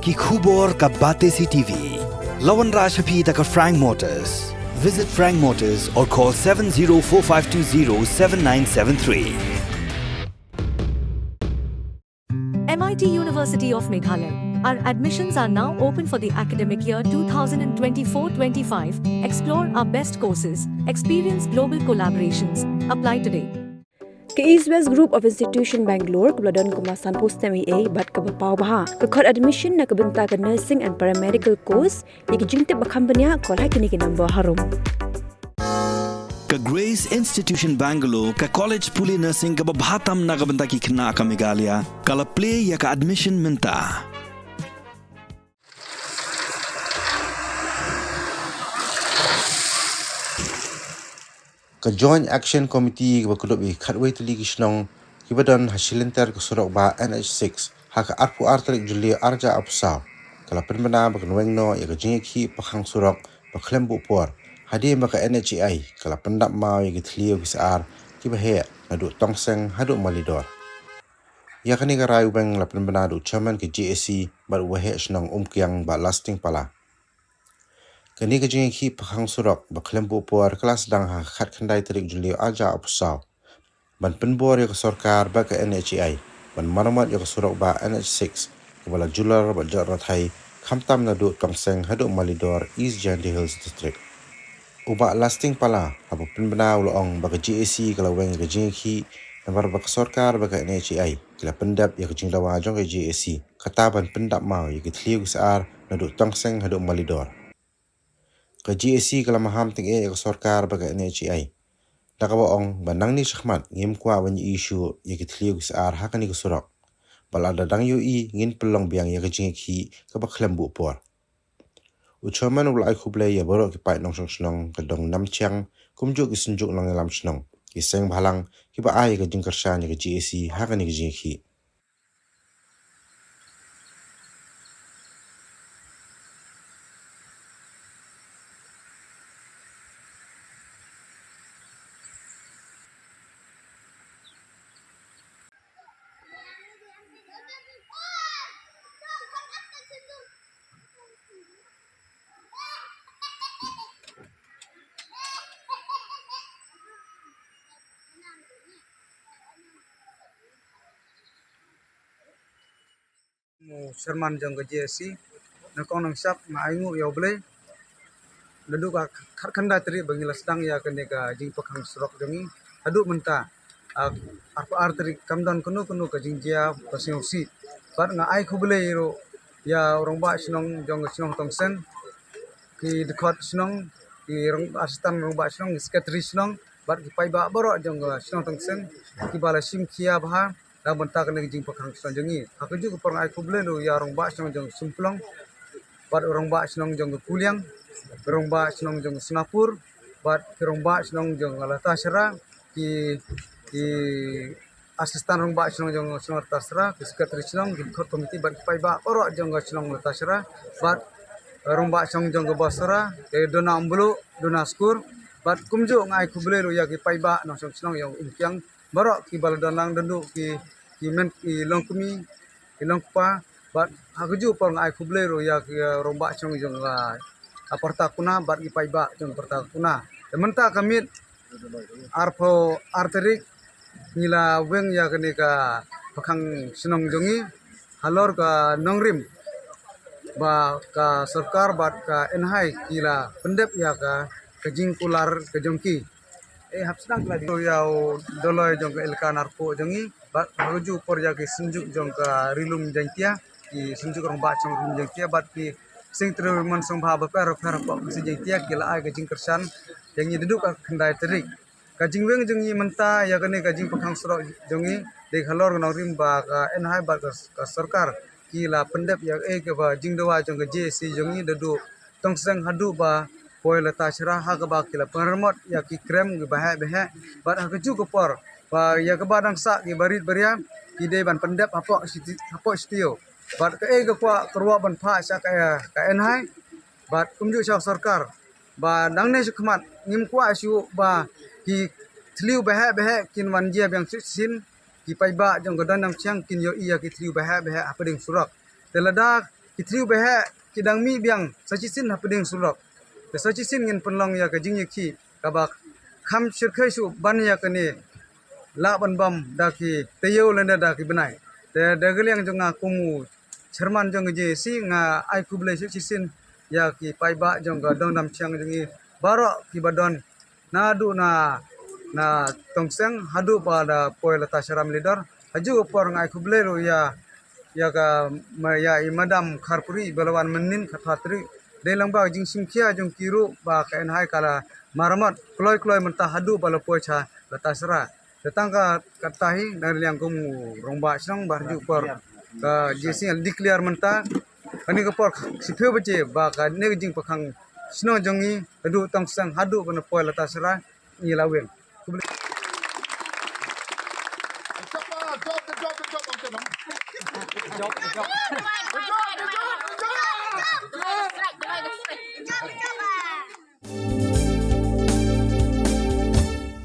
ki khubor ka Bate CTV. Lawan Rashapi taka Frank Motors. Visit Frank Motors or call 7045207973. MIT University of Meghalaya. Our admissions are now open for the academic year 2024-25. Explore our best courses, experience global collaborations. Apply today. Ke East West Group of Institution Bangalore kebeladon kemasan post-MA bat ke bapau baha ke kod admission na kebenta ke nursing and paramedical course yang jingte bakam benya kol hai kini ke number harum. Ka Grace Institution Bangalore ka college puli nursing ka babhatam na kabanta ki khna ka Meghalaya kala play ya ka admission minta. Ka Joint Action Committee ka bakulub i khatway tali kishnong kibadan hasilenter ka surok ba NH6 haka arpu artalik juli arja apsaw kala penbana bakanweng no ya ka jingiki pakhang surok baklembu por hadi maka NHI kala pendap mau ya gitliyo kisar kibahe nadu tongseng hadu malidor ya kani ka rayu bang la penbana du chairman ke JSC bar wahe shnong umkyang ba lasting pala kani ka jingiki pakhang surok baklembu por kelas dang ha khat khandai tarik juli arja apsaw ban penbor ya ka sarkar ba ka NHI ban maramat ya ka surok ba NH6 kebala jular ba jarathai khamtam nadu tongseng hadu malidor East Jandy Hills District uba lasting pala apa penbena ulong baka GAC kalau weng ke jingki nambar baka sarkar baka NHI kila pendap ya ke jingdawa jong ke GAC kataban pendap mau ya ke tliu saar nadu tongseng hadu malidor ke GAC kala maham ting ya ke sarkar baka NHI dakawa ong banang ni shkhmat ngim kwa wan issue ya ke tliu saar hakani ke surok balada dang UI ngin pelong biang ya ke jingki ke baklembu por Ucaman ulai kublai ya baru kipai nong senong kedong nam chiang kumjuk isenjuk nong lam senong kiseng balang kipa ai ke jingkersan ke GAC hakan ke jingki Sherman jang ke JSC nakong nang sap na aingu ya boleh ledu ka khanda tri bangila sedang ya kene ka jing pakhang surok jangi adu menta apa arteri kamdan kunu ka jingjia pasing si bat nga ai khubule ro ya orang ba sinong jong sinong tongsen ki dekat sinong ki rong asistan rong ba sinong secretary sinong bat ki pai ba boro jong sinong tongsen ki bala sim khia bah dah bentak kena jing pakhang sinong jangi aku juga pernah ai khubule ro ya orang ba sinong jong sumplong bat orang ba sinong jong kuliang orang ba sinong jong Singapura bat orang ba sinong jong Lata Sera ki asistan orang ba sinong jong Lata Sera ki sekretari sinong ki komiti bat pai ba oro jong sinong Lata Sera bat orang ba sinong jong Basra ke dona ambulu dona skur bat kumju ngai kubule ro ya ki pai ba no sinong yang umkyang barok ki baladanang dendu ki men ki longkumi ki longpa bat haguju por ngai kubule ro ya ki romba sinong jong aparta kuna bat ki pai ba jong aparta kuna menta kamit arpo arterik nila weng ya kene ka pakhang sinong jongi halor ka nongrim ba ka sarkar bat ka enhai kila pendep ya ka kejing kular kejongki hapsnang lagi yau doloi jong ka elkan arpo jongi bat haguju por ya ki sinjuk jong ka rilum jangtia ki sinjuk rong ba jong rilum jangtia bat ki sing tru man song bha ba per pa si jangtia kila ai ka jing kersan yang duduk ka khandai terik kajing weng jongi menta ya kene kajing pakhang surok jongi de khalor nong rim ba ka enhai ba ka sarkar kila pendep ya ke ba jingdawa jong ka JC jongi dadu tongseng hadu ba poi Lata Sera ha ka ba kila pengremot ya ki krem ki bahe bat ha keju ko por ba ya ka badang sa ki barit beria ki de ban pendep apo stio bat ka ke kwa kerwa ban pha sa ka enhai bat kumju sa sarkar ba dang ne khmat ngim kwa su ba ki tliu bahe kin wanjia yang sin ki pai ba jong godan nam chang kin yo iya ki tliu bahe apa ding surak telada kitriu behe kidang mi biang sachisin hapeding sulok te sachisin ngin penlong ya ka jingye ki kabak kham shirkhai su ban ya kani la ban bam daki teyo lenda daki benai te dageliang jonga kumu cerman jong je si nga ai kuble sachisin ya ki paiba jong ga dong dam chiang jongi baro ki badon nadu na tongseng hadu pada poel tasharam leader haju por ngai kublero ya ka ya imadam kharpuri balawan menin khatri delang ba jing simkhia jong kiru ba kain hai kala maramat kloi mentah hadu bala pocha latasra tetangka katahi dari yang kum romba song barju por ka jesi declare mentah kani ka por siphe bache ba ka ne jing pakhang sno jongi hadu tongseng hadu bana poel latasra ni lawen Job.